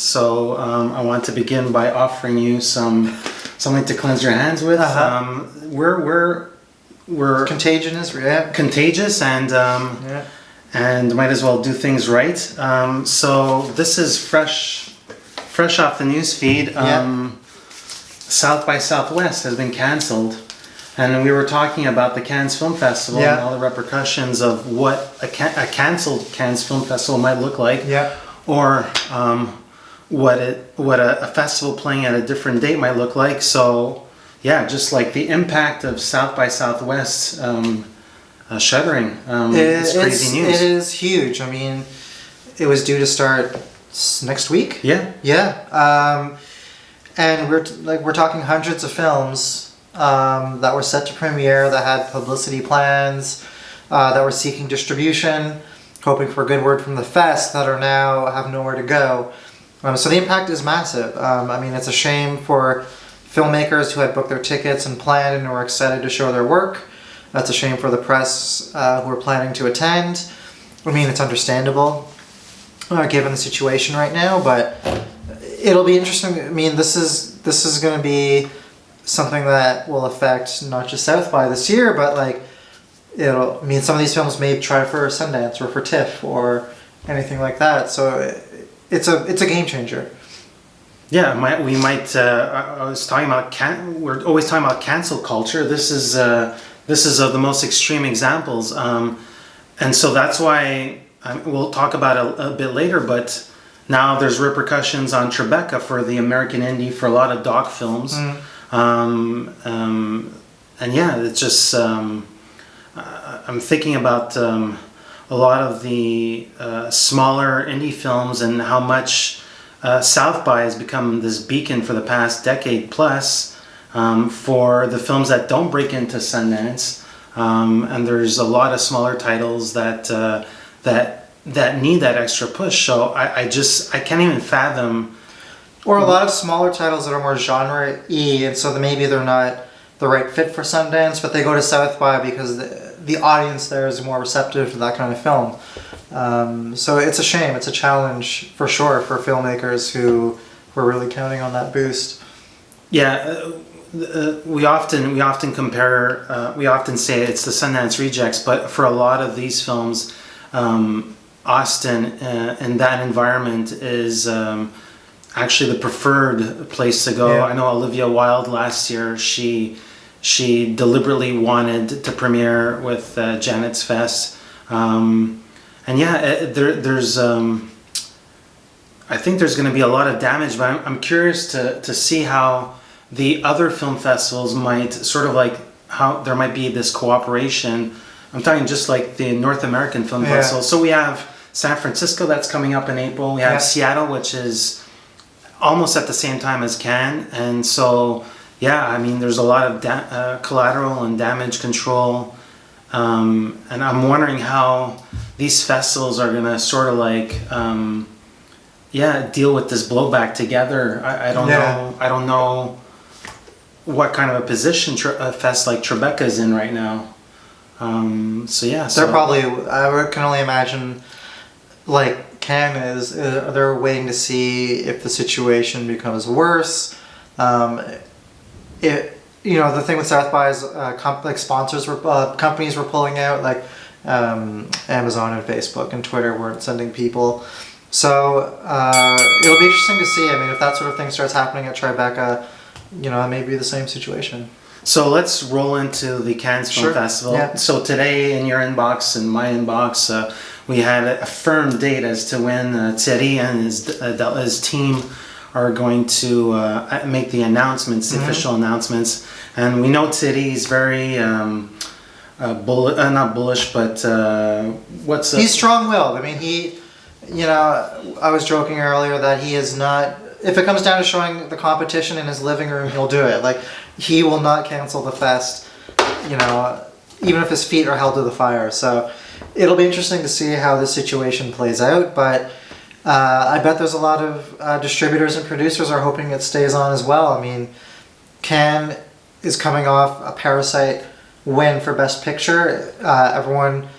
So I want to begin by offering you something to cleanse your hands with. We're contagious, yeah. Contagious, and might as well do things right. So this is fresh off the news feed. South by Southwest has been cancelled, and we were talking about the Cannes Film Festival and all the repercussions of what a cancelled Cannes Film Festival might look like, or what a festival playing at a different date might look like. So just like the impact of South by Southwest shuttering. It's crazy news. It is huge. I mean, it was due to start next week. And we're talking hundreds of films that were set to premiere, that had publicity plans, that were seeking distribution, hoping for a good word from the fest, that are now have nowhere to go. So the impact is massive. I mean, it's a shame for filmmakers who had booked their tickets and planned and were excited to show their work. That's a shame for the press who are planning to attend. I mean, it's understandable given the situation right now, but it'll be interesting. I mean, this is going to be something that will affect not just South by this year, but some of these films may try for Sundance or for TIFF or anything like that. So it's a game changer. Yeah, we might. I was talking about we're always talking about cancel culture. This is of the most extreme examples, and so that's why we'll talk about it a bit later. But now there's repercussions on Tribeca for the American indie for a lot of doc films, and it's just I'm thinking about a lot of the smaller indie films and how much South by has become this beacon for the past decade plus for the films that don't break into Sundance, and there's a lot of smaller titles that need that extra push. So I can't even fathom. Or a lot of smaller titles that are more genre-y, and so maybe they're not the right fit for Sundance, but they go to South by because the audience there is more receptive to that kind of film. So it's a shame. It's a challenge for sure for filmmakers who were really counting on that boost. Yeah, we often compare. We often say it's the Sundance rejects, but for a lot of these films, Austin and that environment is actually the preferred place to go. I know Olivia Wilde last year, she deliberately wanted to premiere with Janet's Fest. There's I think there's going to be a lot of damage, but I'm curious to see how the other film festivals might sort of how there might be this cooperation. I'm talking just like the North American Film Festival. So we have San Francisco that's coming up in April. We have Seattle, which is almost at the same time as Cannes. And so, I mean, there's a lot of collateral and damage control. And I'm wondering how these festivals are going to sort of deal with this blowback together. I don't know. I don't know what kind of a position a fest like Tribeca is in right now. They're probably, I can only imagine, Cannes is, they're waiting to see if the situation becomes worse. The thing with South by is sponsors companies were pulling out, Amazon and Facebook and Twitter weren't sending people. So it'll be interesting to see. I mean, if that sort of thing starts happening at Tribeca, it may be the same situation. So let's roll into the Cannes Film Festival. Yeah. So today in your inbox and my inbox, we had a firm date as to when Thierry and his team are going to make the announcements, the official announcements. And we know Thierry is very not bullish, but he's strong-willed. I mean, I was joking earlier that he is not. If it comes down to showing the competition in his living room, he'll do it. He will not cancel the fest, even if his feet are held to the fire. So it'll be interesting to see how this situation plays out. But I bet there's a lot of distributors and producers are hoping it stays on as well. I mean, Cannes is coming off a Parasite win for Best Picture. Everyone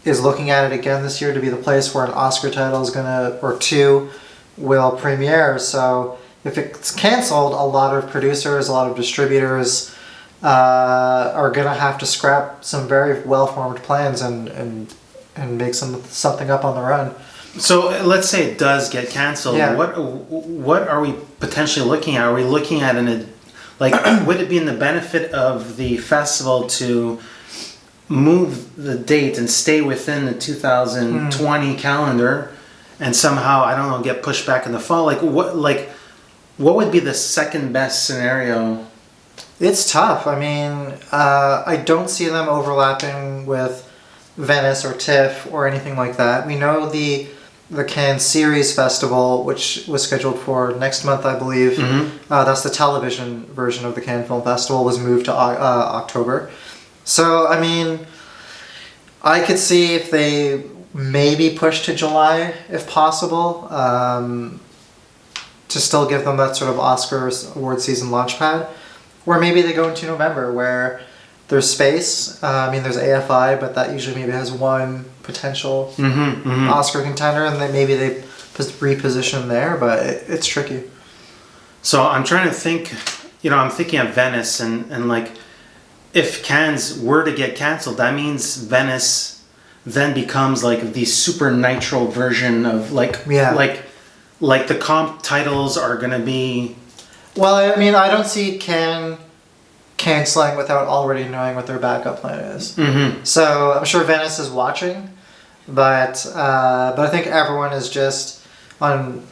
is looking at it again this year to be the place where an Oscar title is or two will premiere. So if it's canceled, a lot of producers, a lot of distributors are gonna have to scrap some very well-formed plans and make something up on their own. So let's say it does get canceled. Yeah. What are we potentially looking at? Are we looking at would it be in the benefit of the festival to move the date and stay within the 2020 calendar, and somehow, I don't know, get pushed back in the fall? What would be the second best scenario? It's tough. I mean, I don't see them overlapping with Venice or TIFF or anything like that. We know the Cannes Series Festival, which was scheduled for next month, I believe. That's the television version of the Cannes Film Festival, was moved to October. So, I mean, I could see if they maybe push to July, if possible, to still give them that sort of Oscars award season launchpad. Or maybe they go into November, where there's space. I mean, there's AFI, but that usually maybe has one potential Oscar contender, and then maybe they reposition there, but it's tricky. So I'm trying to think, I'm thinking of Venice, and like, if Cannes were to get canceled, that means Venice then becomes like the super nitro version of like the comp titles are gonna be. Well, I mean, I don't see Cannes canceling without already knowing what their backup plan is. So I'm sure Venice is watching, but I think everyone is just on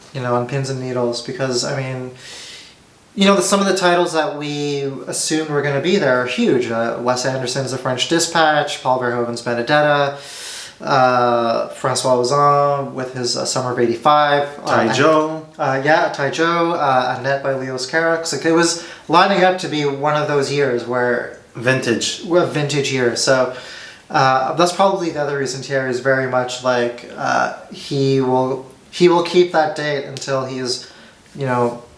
pins and needles, because I mean, some of the titles that we assumed were going to be there are huge. Wes Anderson's The French Dispatch, Paul Verhoeven's Benedetta, François Ozon with his Summer of '85, Taizhou. Annette by Leos Carax. Like, it was lining up to be one of those years where vintage year. So that's probably the other reason Thierry is very much like he will keep that date until he is,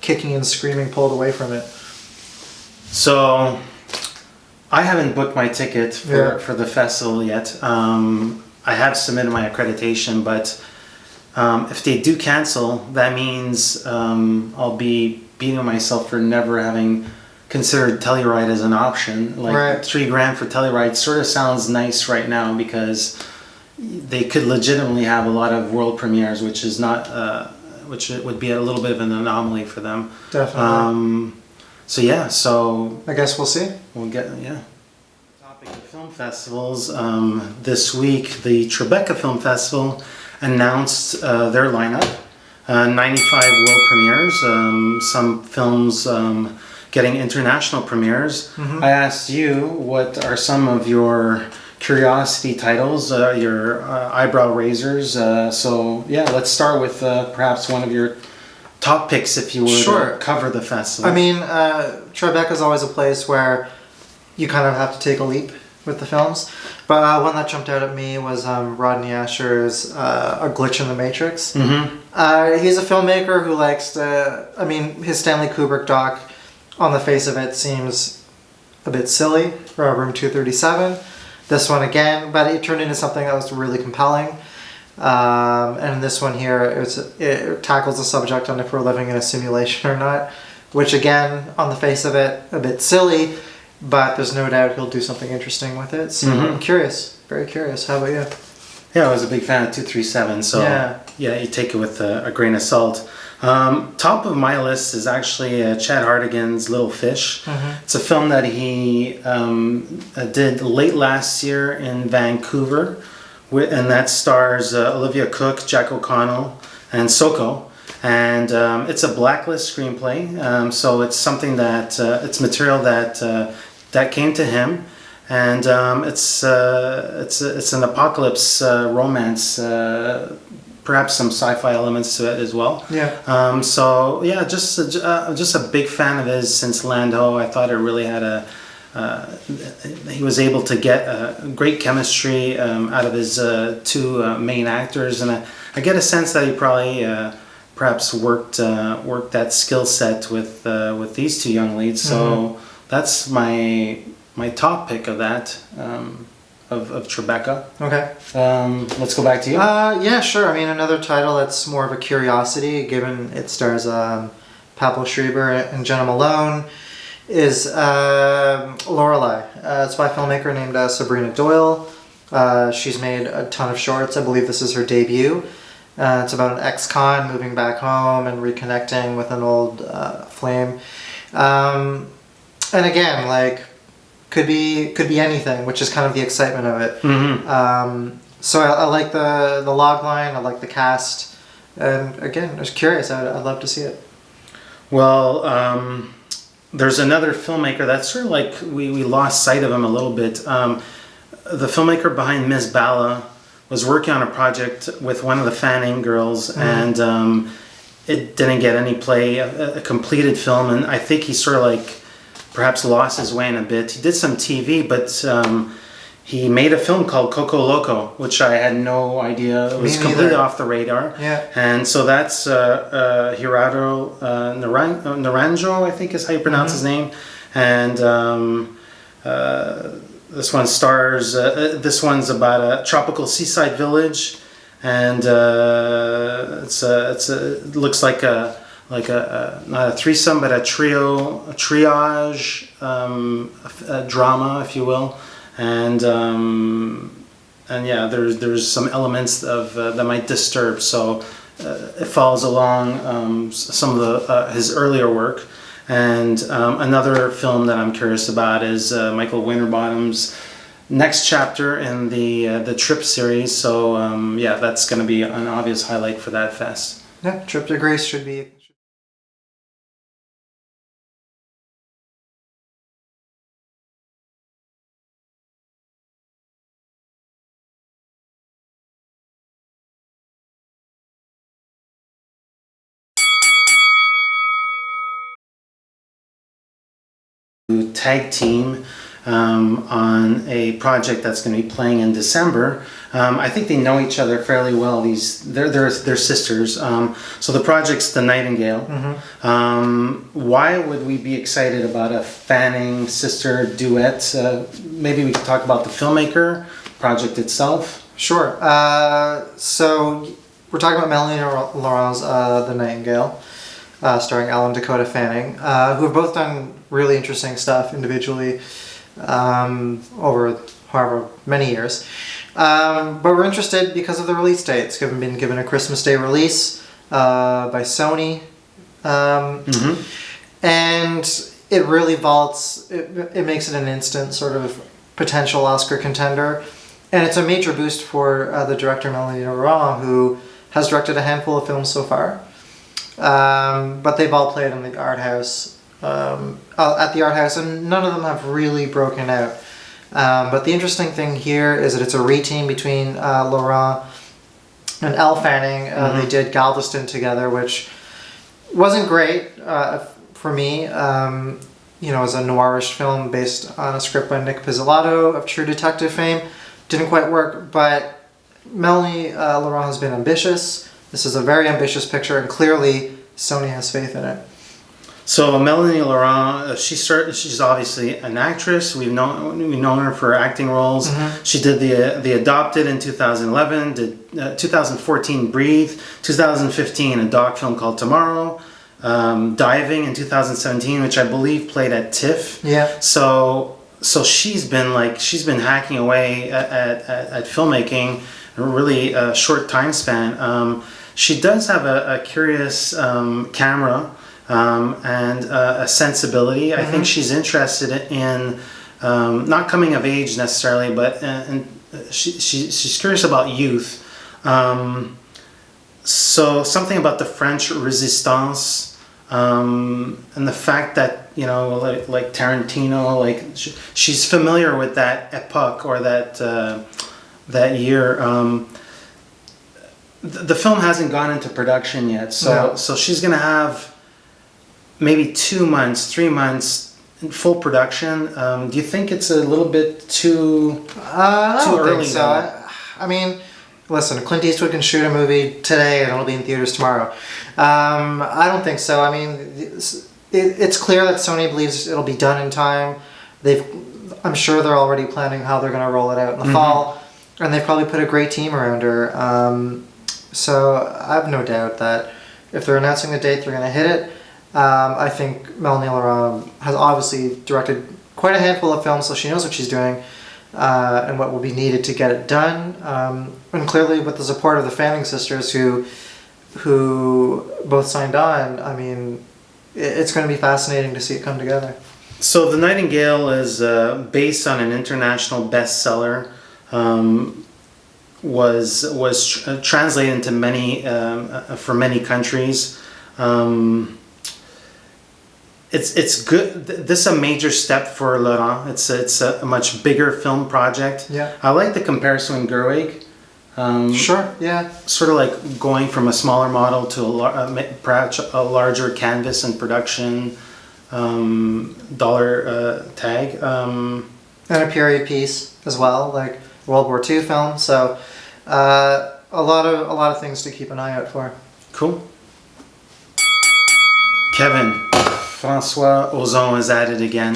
kicking and screaming pulled away from it. So I haven't booked my ticket for the festival yet. I have submitted my accreditation, but if they do cancel, that means I'll be beating myself for never having considered Telluride as an option. Like, right. $3,000 for Telluride sort of sounds nice right now, because they could legitimately have a lot of world premieres, which is not, which would be a little bit of an anomaly for them. Definitely. So I guess we'll see. We'll get Topic of film festivals. This week, the Tribeca Film Festival announced their lineup. 95 world premieres. Some films getting international premieres. I asked you, what are some of your curiosity titles, your eyebrow raisers? Let's start with perhaps one of your top picks, if you were to cover the festival. I mean, Tribeca is always a place where you kind of have to take a leap with the films. But one that jumped out at me was Rodney Asher's A Glitch in the Matrix. He's a filmmaker who likes to, his Stanley Kubrick doc, on the face of it, seems a bit silly, Room 237. This one again, but it turned into something that was really compelling. And this one here, it tackles the subject on if we're living in a simulation or not, which again, on the face of it, a bit silly, but there's no doubt he'll do something interesting with it. So I'm curious, very curious. How about you? Yeah, I was a big fan of 237, so yeah, you take it with a grain of salt. Top of my list is actually Chad Hartigan's Little Fish. It's a film that he did late last year in Vancouver, and that stars Olivia Cooke, Jack O'Connell, and Soko. And it's a blacklist screenplay, so it's something that it's material that came to him, and it's an apocalypse romance. Perhaps some sci-fi elements to it as well. Just a big fan of his since Land Ho. I thought it really had he was able to get great chemistry out of his two main actors, and I get a sense that he probably perhaps worked that skill set with these two young leads. So that's my top pick of that. of Tribeca. Okay. Let's go back to you. Yeah, sure. I mean, another title that's more of a curiosity, given it stars Pablo Schreiber and Jenna Malone, is Lorelei. It's by a filmmaker named Sabrina Doyle. She's made a ton of shorts. I believe this is her debut. It's about an ex-con moving back home and reconnecting with an old flame. And again, like, could be anything, which is kind of the excitement of it. Mm-hmm. So I like the log line. I like the cast. And again, I was curious. I'd love to see it. Well, there's another filmmaker that's sort of like we lost sight of him a little bit. The filmmaker behind Miss Bala was working on a project with one of the Fanning girls, and it didn't get any play, a completed film, and I think he sort of like perhaps lost his way in a bit. He did some TV, but he made a film called Coco Loco, which I had no idea. It was completely off the radar. Yeah. And so that's Gerardo Naranjo, I think is how you pronounce his name. And this one stars, this one's about a tropical seaside village. And it looks like a not a threesome, but a triage, a drama, if you will. And yeah, there's some elements of that might disturb. So it follows along some of his earlier work. And another film that I'm curious about is Michael Winterbottom's next chapter in the Trip series. So yeah, that's going to be an obvious highlight for that fest. Yeah, Trip to Greece should be. Tag team on a project that's going to be playing in December. I think they know each other fairly well. They're sisters. So the project's the Nightingale. Why would we be excited about a Fanning sister duet? Maybe we could talk about the filmmaker, project itself. Sure. So we're talking about Melanie and Laurent's The Nightingale, starring Elle and Dakota Fanning, who have both done really interesting stuff individually over however many years. But we're interested because of the release date. It's been given a Christmas Day release by Sony. And it really vaults, it makes it an instant sort of potential Oscar contender. And it's a major boost for the director Melanie Laurent, who has directed a handful of films so far. But they've all played in the art house, at the art house, and none of them have really broken out. But the interesting thing here is that it's a reteam between Laurent and Elle Fanning. They did Galveston together, which wasn't great for me. You know, as a noirish film based on a script by Nick Pizzolatto of True Detective fame. Didn't quite work, but Melanie Laurent has been ambitious. This is a very ambitious picture, and clearly Sony has faith in it. So Melanie Laurent, she's obviously an actress. We've known her for acting roles. She did the Adopted in 2011, did 2014 Breathe, 2015 a doc film called Tomorrow, Diving in 2017, which I believe played at TIFF. Yeah. So she's been hacking away at filmmaking in a really short time span. She does have a curious camera and a sensibility. I think she's interested in not coming of age necessarily, but she's curious about youth. So something about the French Resistance and the fact that, you know, like Tarantino, like she's familiar with that epoch or that year. The film hasn't gone into production yet, so she's gonna have maybe 2 months, 3 months in full production. Do you think it's a little bit too early? Think so. I mean, listen, Clint Eastwood can shoot a movie today and it'll be in theaters tomorrow. I don't think so. I mean, it's clear that Sony believes it'll be done in time. I'm sure they're already planning how they're going to roll it out in the fall, and they've probably put a great team around her. So I have no doubt that if they're announcing the date, they're going to hit it. I think Melanie Laurent has obviously directed quite a handful of films, so she knows what she's doing and what will be needed to get it done. And clearly, with the support of the Fanning sisters, who both signed on, I mean, it's going to be fascinating to see it come together. So The Nightingale is based on an international bestseller. Was translated into many for many countries. It's good. This is a major step for Laurent. It's a much bigger film project. Yeah. I like the comparison with Gerwig. Sure. Yeah. Sort of like going from a smaller model to perhaps a larger canvas and production dollar tag. And a period piece as well, like World War II film. So a lot of things to keep an eye out for. Cool. Kevin, François Ozon is at it again.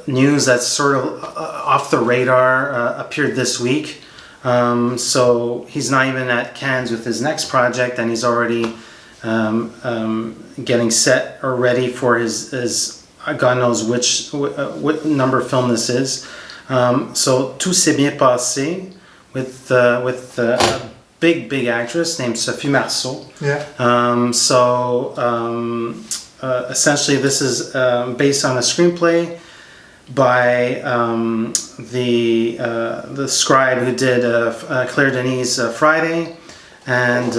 News that's sort of off the radar appeared this week. So he's not even at Cannes with his next project, and he's already getting set or ready for his God knows what number film this is. So Tout, passé with a big actress named Sophie Marceau. Yeah. Essentially, this is based on a screenplay by the scribe who did Claire Denis' Friday, and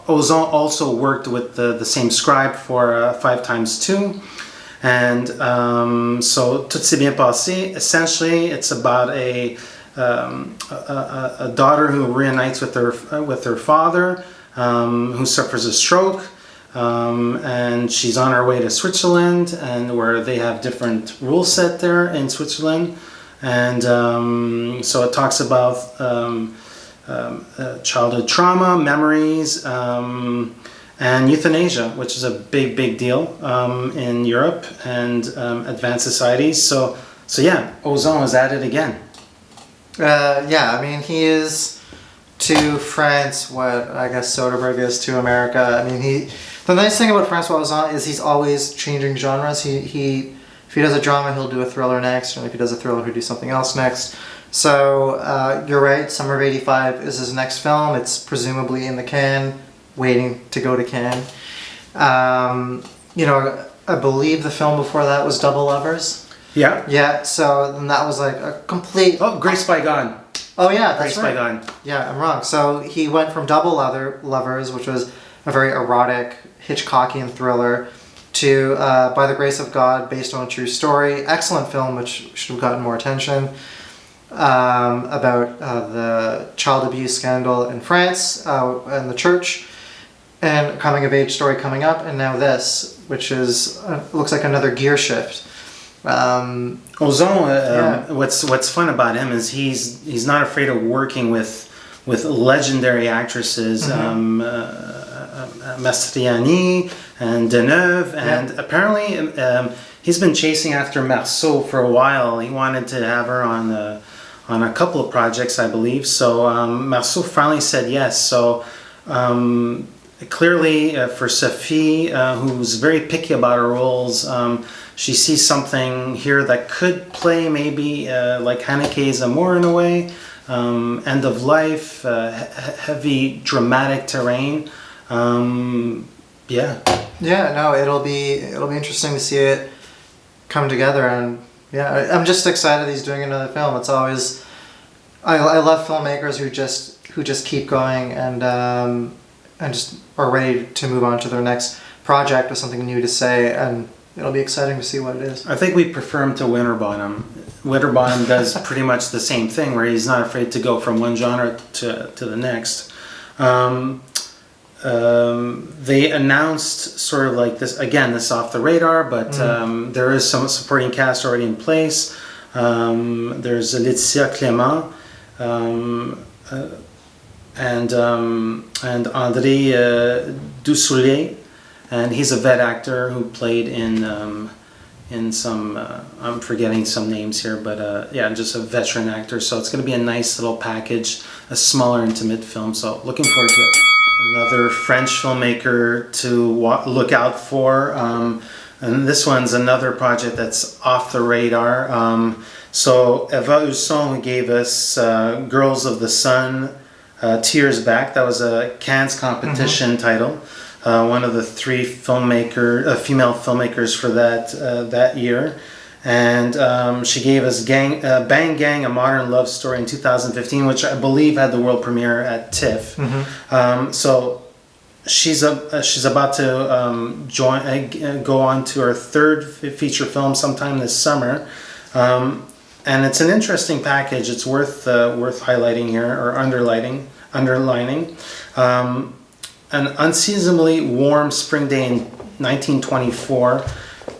Ozon also worked with the same scribe for 5x2. And so Tout passé, essentially, it's about a daughter who reunites with her father, who suffers a stroke, and she's on her way to Switzerland, and where they have different rules set there in Switzerland, and so it talks about childhood trauma, memories, and euthanasia, which is a big deal in Europe and advanced societies. So yeah, Ozon is at it again. Yeah, I mean, he is to France what I guess Soderbergh is to America. I mean, the nice thing about François Ozon is he's always changing genres. If he does a drama, he'll do a thriller next, and if he does a thriller, he'll do something else next. So you're right, Summer of '85 is his next film. It's presumably in the can, waiting to go to Cannes. I believe the film before that was Double Lovers. Yeah. Yeah, so then that was like a complete... Oh, Grace by God. Oh yeah, that's Grace right. by God. Yeah, I'm wrong. So he went from Double Lovers, which was a very erotic, Hitchcockian thriller, to By the Grace of God, based on a true story. Excellent film, which should have gotten more attention, about the child abuse scandal in France and the church, and a coming-of-age story coming up, and now this, which is looks like another gear shift. Ozon, what's fun about him is he's not afraid of working with legendary actresses, Mastriani and Deneuve, and apparently he's been chasing after Marceau for a while. He wanted to have her on a couple of projects, I believe. So Marceau finally said yes. So clearly for Sophie, who's very picky about her roles, she sees something here that could play maybe like Haneke's Amour in a way, end of life, heavy dramatic terrain. Yeah. Yeah, no, it'll be interesting to see it come together, and yeah, I'm just excited he's doing another film. It's always I love filmmakers who just keep going and just are ready to move on to their next project with something new to say, and it'll be exciting to see what it is. I think we prefer him to Winterbottom. Winterbottom does pretty much the same thing, where he's not afraid to go from one genre to the next. They announced sort of like this, again, this off the radar, but there is some supporting cast already in place. There's Laetitia Clément and André Dussollier. and he's a vet actor who played in some, I'm forgetting some names here, but yeah, just a veteran actor. So it's going to be a nice little package, a smaller, intimate film. So looking forward to it. Another French filmmaker to look out for. And this one's another project that's off the radar. So Eva Husson, who gave us Girls of the Sun 2 years back, that was a Cannes competition title. One of the 3 female filmmakers for that year. And she gave us Bang Gang, A Modern Love Story in 2015, which I believe had the world premiere at TIFF. So she's about to go on to her 3rd feature film sometime this summer. And it's an interesting package. It's worth highlighting here, or underlining. An unseasonably warm spring day in 1924,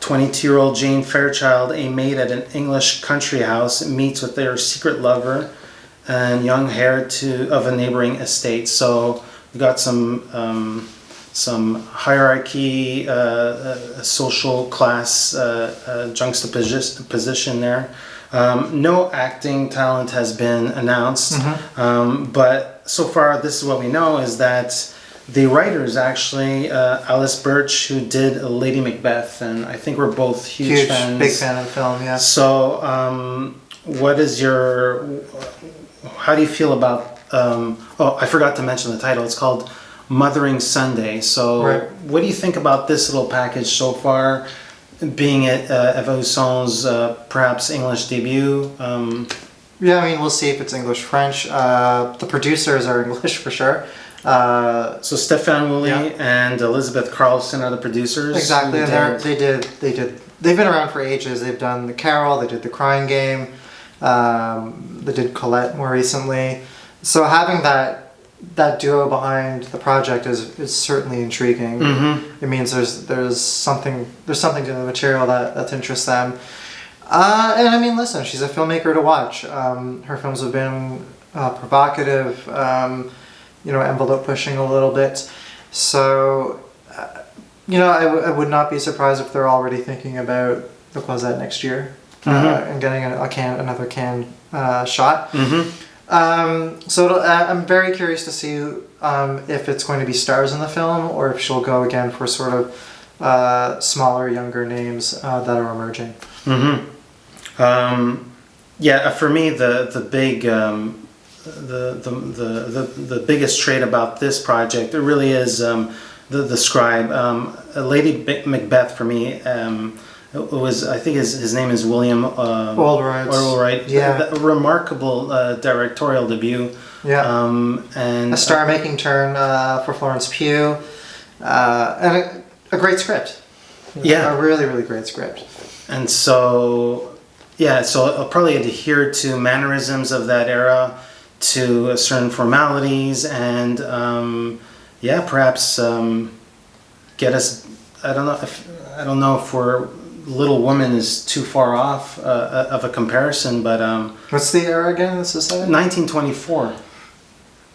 22-year-old Jane Fairchild, a maid at an English country house, meets with their secret lover and young heir of a neighboring estate. So we got some hierarchy, social class juxtaposition there. No acting talent has been announced, but so far this is what we know, is that the writer is actually Alice Birch, who did Lady Macbeth, and I think we're both huge fans. Big fan of the film, yeah. So, how do you feel about? I forgot to mention the title. It's called Mothering Sunday. So, What do you think about this little package so far? Being it Eva Husson's perhaps English debut. Yeah, I mean, we'll see if it's English, French. The producers are English for sure. So Stefan Woolley and Elizabeth Carlson are the producers. Exactly, and they've been around for ages. They've done The Carol, they did The Crying Game, they did Colette more recently. So having that duo behind the project is certainly intriguing. It means there's something to the material that interests them. And I mean, listen, she's a filmmaker to watch. Her films have been provocative. Envelope pushing a little bit. So, I would not be surprised if they're already thinking about the Croisette next year and getting another Cannes shot. So I'm very curious to see if it's going to be stars in the film, or if she'll go again for sort of smaller, younger names that are emerging. Yeah, for me, the big. The biggest trait about this project, it really is the scribe. Lady Macbeth for me, it was, I think his name is William Oldroyd. Yeah, a remarkable directorial debut. Yeah, and a star-making turn for Florence Pugh, and a great script. Yeah, a really, really great script. And so I'll probably adhere to mannerisms of that era, to certain formalities, and perhaps get us. I don't know if Little Woman is too far off of a comparison, but what's the era again? This is 1924.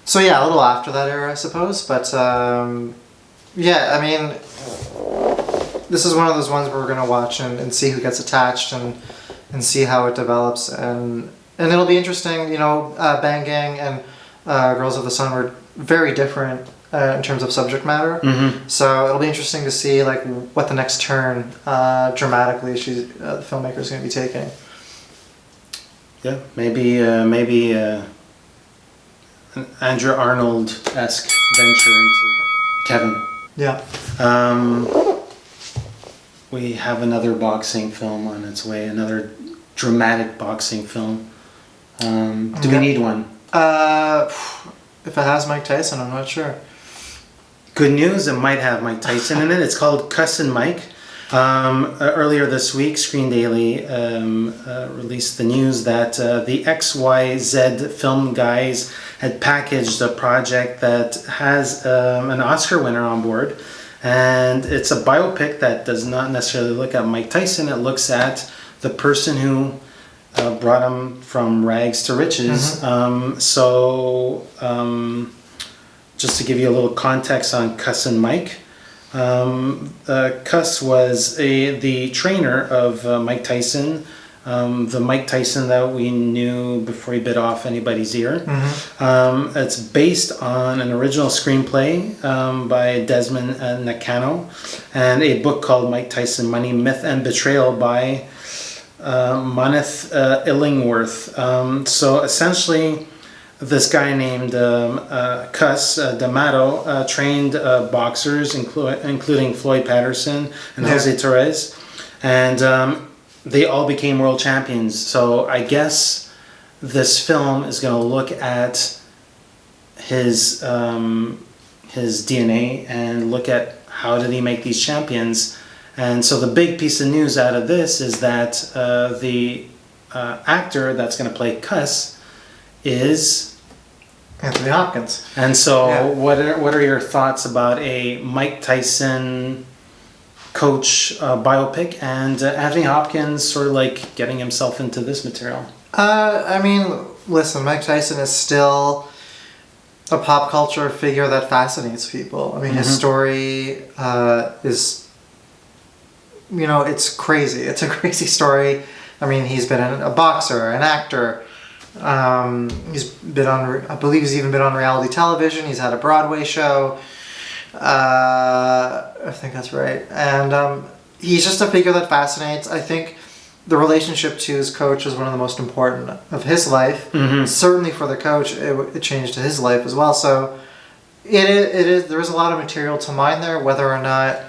So yeah, a little after that era, I suppose. But I mean, this is one of those ones where we're gonna watch and see who gets attached and see how it develops, and it'll be interesting. Bang Gang and Girls of the Sun were very different in terms of subject matter. So it'll be interesting to see what the next turn dramatically the filmmaker is going to be taking. Yeah, maybe an Andrew Arnold-esque venture into Kevin. Yeah. We have another boxing film on its way, another dramatic boxing film. Do we need one? If it has Mike Tyson, I'm not sure. Good news, it might have Mike Tyson in it. It's called Cussin' Mike. Earlier this week, Screen Daily released the news that the XYZ film guys had packaged a project that has an Oscar winner on board. And it's a biopic that does not necessarily look at Mike Tyson. It looks at the person who brought him from rags to riches. Just to give you a little context on Cussin' Mike, Cuss was the trainer of Mike Tyson, the Mike Tyson that we knew before he bit off anybody's ear. Mm-hmm. It's based on an original screenplay by Desmond Nakano and a book called Mike Tyson, Money, Myth, and Betrayal by Moneth Illingworth. So essentially, this guy named Cuss D'Amato trained boxers, including Floyd Patterson and Jose Torres, and they all became world champions. So I guess this film is going to look at his DNA and look at how did he make these champions. And so the big piece of news out of this is that the actor that's going to play Cuss is Anthony Hopkins. And so, what are your thoughts about a Mike Tyson coach biopic and Anthony Hopkins sort of like getting himself into this material? I mean, listen, Mike Tyson is still a pop culture figure that fascinates people. I mean, his story is, it's crazy. It's a crazy story. I mean, he's been a boxer, an actor. He's been on, I believe he's even been on reality television. He's had a Broadway show. I think that's right. And he's just a figure that fascinates. I think the relationship to his coach is one of the most important of his life. Certainly for the coach, it changed his life as well. So it is. There is a lot of material to mine there. Whether or not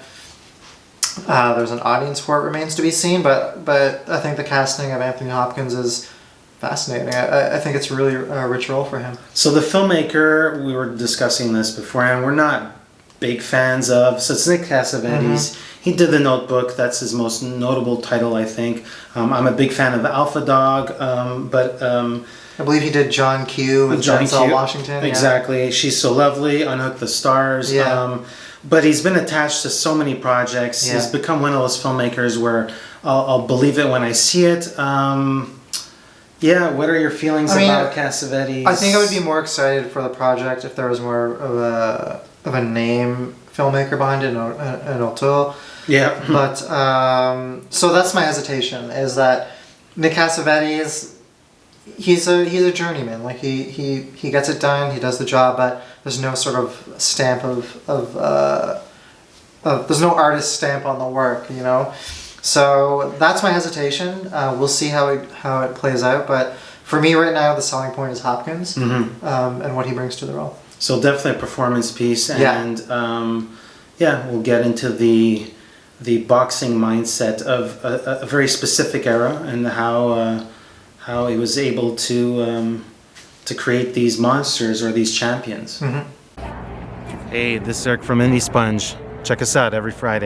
there's an audience for it remains to be seen. But I think the casting of Anthony Hopkins is fascinating. I think it's really a rich role for him. So the filmmaker, we were discussing this beforehand, we're not big fans of. So it's Nick Cassavetes. He did The Notebook. That's his most notable title, I think. I'm a big fan of Alpha Dog, but I believe he did John Q with Denzel Washington. Exactly. She's So Lovely, Unhook the Stars. But he's been attached to so many projects. He's become one of those filmmakers where I'll believe it when I see it. What are your feelings about Cassavetes? I think I would be more excited for the project if there was more of a name filmmaker behind it, an auteur. But so that's my hesitation, is that Nick Cassavetes, he's a journeyman. Like he gets it done, he does the job, but there's no sort of stamp there's no artist stamp on the work, So that's my hesitation. We'll see how it plays out. But for me right now, the selling point is Hopkins and what he brings to the role. So definitely a performance piece, and we'll get into the boxing mindset of a very specific era and how he was able to create these monsters or these champions. Hey, this is Eric from IndieSponge. Check us out every Friday.